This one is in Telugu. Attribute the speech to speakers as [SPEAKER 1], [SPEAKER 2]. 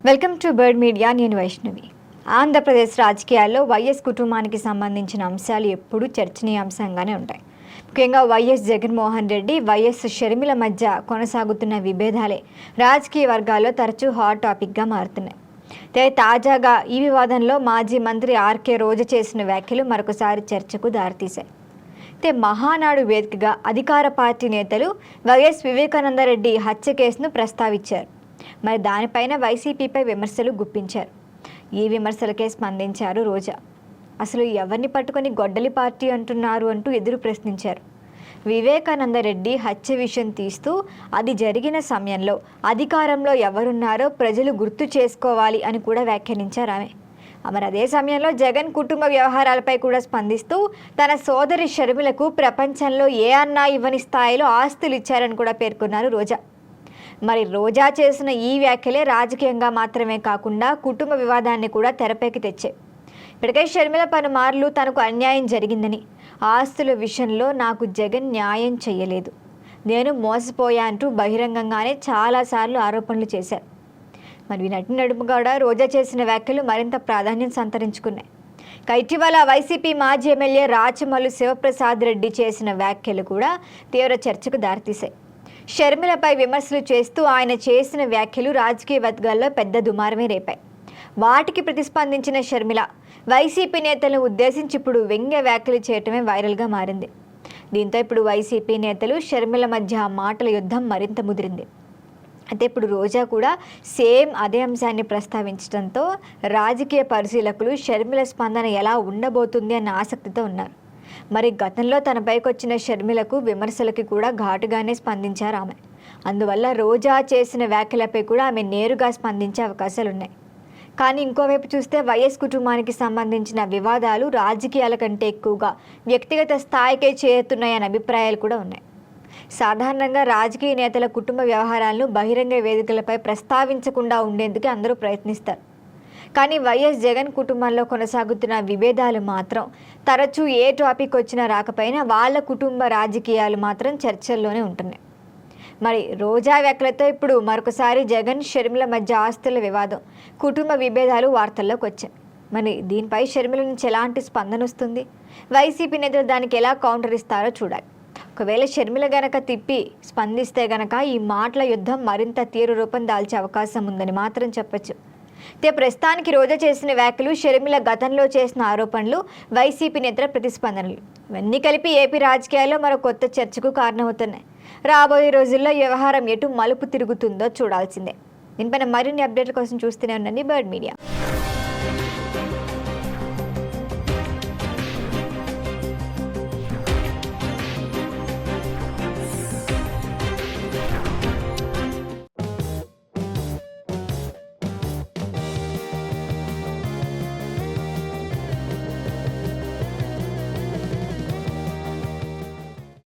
[SPEAKER 1] Welcome to bird media. నేను వైష్ణవి. ఆంధ్రప్రదేశ్ రాజకీయాల్లో వైఎస్ కుటుంబానికి సంబంధించిన అంశాలు ఎప్పుడూ చర్చనీయాంశంగానే ఉంటాయి. ముఖ్యంగా వైఎస్ జగన్మోహన్ రెడ్డి, వైఎస్ షర్మిల మధ్య కొనసాగుతున్న విభేదాలే రాజకీయ వర్గాల్లో తరచూ హాట్ టాపిక్గా మారుతున్నాయి. తాజాగా ఈ వివాదంలో మాజీ మంత్రి ఆర్కే రోజా చేసిన వ్యాఖ్యలు మరొకసారి చర్చకు దారితీశాయి. మహానాడు వేదికగా అధికార పార్టీ నేతలు వైఎస్ వివేకానందరెడ్డి హత్య కేసును ప్రస్తావించారు. మరి దానిపైన వైసీపీపై విమర్శలు గుప్పించారు. ఈ విమర్శలకే స్పందించారు రోజా. అసలు ఎవరిని పట్టుకొని గొడ్డలి పార్టీ అంటున్నారు అంటూ ఎదురు ప్రశ్నించారు. వివేకానందరెడ్డి హత్య విషయం తీస్తూ అది జరిగిన సమయంలో అధికారంలో ఎవరున్నారో ప్రజలు గుర్తు చేసుకోవాలి అని కూడా వ్యాఖ్యానించారు ఆమె. మరి అదే సమయంలో జగన్ కుటుంబ వ్యవహారాలపై కూడా స్పందిస్తూ తన సోదరి షర్మిలకు ప్రపంచంలో ఏ అన్నా ఇవ్వని స్థాయిలో ఆస్తులు ఇచ్చారని కూడా పేర్కొన్నారు రోజా. మరి రోజా చేసిన ఈ వ్యాఖ్యలే రాజకీయంగా మాత్రమే కాకుండా కుటుంబ వివాదాన్ని కూడా తెరపైకి తెచ్చాయి. ఇప్పటికే షర్మిల పలుమార్లు తనకు అన్యాయం జరిగిందని, ఆస్తుల విషయంలో నాకు జగన్ న్యాయం చేయలేదు, నేను మోసపోయా అంటూ బహిరంగంగానే చాలాసార్లు ఆరోపణలు చేశారు. మరి నడుమ కూడా రోజా చేసిన వ్యాఖ్యలు మరింత ప్రాధాన్యం సంతరించుకున్నాయి. ఇటీవల వైసీపీ మాజీ ఎమ్మెల్యే రాచమల్లు శివప్రసాద్ రెడ్డి చేసిన వ్యాఖ్యలు కూడా తీవ్ర చర్చకు దారితీశాయి. షర్మిలపై విమర్శలు చేస్తూ ఆయన చేసిన వ్యాఖ్యలు రాజకీయ వర్గాల్లో పెద్ద దుమారమే రేపాయి. వాటికి ప్రతిస్పందించిన షర్మిల వైసీపీ నేతలను ఉద్దేశించి ఇప్పుడు వ్యంగ్య వ్యాఖ్యలు చేయటమే వైరల్గా మారింది. దీంతో ఇప్పుడు వైసీపీ నేతలు షర్మిల మధ్య మాటల యుద్ధం మరింత ముదిరింది. అయితే ఇప్పుడు రోజా కూడా సేమ్ అదే అంశాన్ని ప్రస్తావించడంతో రాజకీయ పరిశీలకులు షర్మిల స్పందన ఎలా ఉండబోతుంది అన్న ఆసక్తితో ఉన్నారు. మరి గతంలో తనపైకి వచ్చిన షర్మిలకు విమర్శలకి కూడా ఘాటుగానే స్పందించారు ఆమె. అందువల్ల రోజా చేసిన వ్యాఖ్యలపై కూడా ఆమె నేరుగా స్పందించే అవకాశాలున్నాయి. కానీ ఇంకోవైపు చూస్తే వైఎస్ కుటుంబానికి సంబంధించిన వివాదాలు రాజకీయాల కంటే ఎక్కువగా వ్యక్తిగత స్థాయికే చేరుతున్నాయనే అభిప్రాయాలు కూడా ఉన్నాయి. సాధారణంగా రాజకీయ నేతల కుటుంబ వ్యవహారాలను బహిరంగ వేదికలపై ప్రస్తావించకుండా ఉండేందుకు అందరూ ప్రయత్నిస్తారు. కానీ వైఎస్ జగన్ కుటుంబంలో కొనసాగుతున్న విభేదాలు మాత్రం తరచూ ఏ టాపిక్ వచ్చినా రాకపోయినా వాళ్ళ కుటుంబ రాజకీయాలు మాత్రం చర్చల్లోనే ఉంటున్నాయి. మరి రోజా వ్యాఖ్యలతో ఇప్పుడు మరొకసారి జగన్ షర్మిల మధ్య ఆస్తుల వివాదం, కుటుంబ విభేదాలు వార్తల్లోకి వచ్చాయి. మరి దీనిపై షర్మిల నుంచి ఎలాంటి స్పందన వస్తుంది, వైసీపీ నేతలు దానికి ఎలా కౌంటర్ ఇస్తారో చూడాలి. ఒకవేళ షర్మిల గనక తిప్పి స్పందిస్తే గనక ఈ మాటల యుద్ధం మరింత తీవ్ర రూపం దాల్చే అవకాశం ఉందని మాత్రం చెప్పచ్చు. ప్రస్తుతానికి రోజా చేసిన వ్యాఖ్యలు, షర్మిల గతంలో చేసిన ఆరోపణలు, వైసీపీ నేతల ప్రతిస్పందనలు ఇవన్నీ కలిపి ఏపీ రాజకీయాల్లో మరో కొత్త చర్చకు కారణమవుతున్నాయి. రాబోయే రోజుల్లో ఈ వ్యవహారం ఎటు మలుపు తిరుగుతుందో చూడాల్సిందే. దీనిపైన మరిన్ని అప్డేట్ల కోసం చూస్తూనే ఉండండి బర్డ్ మీడియా.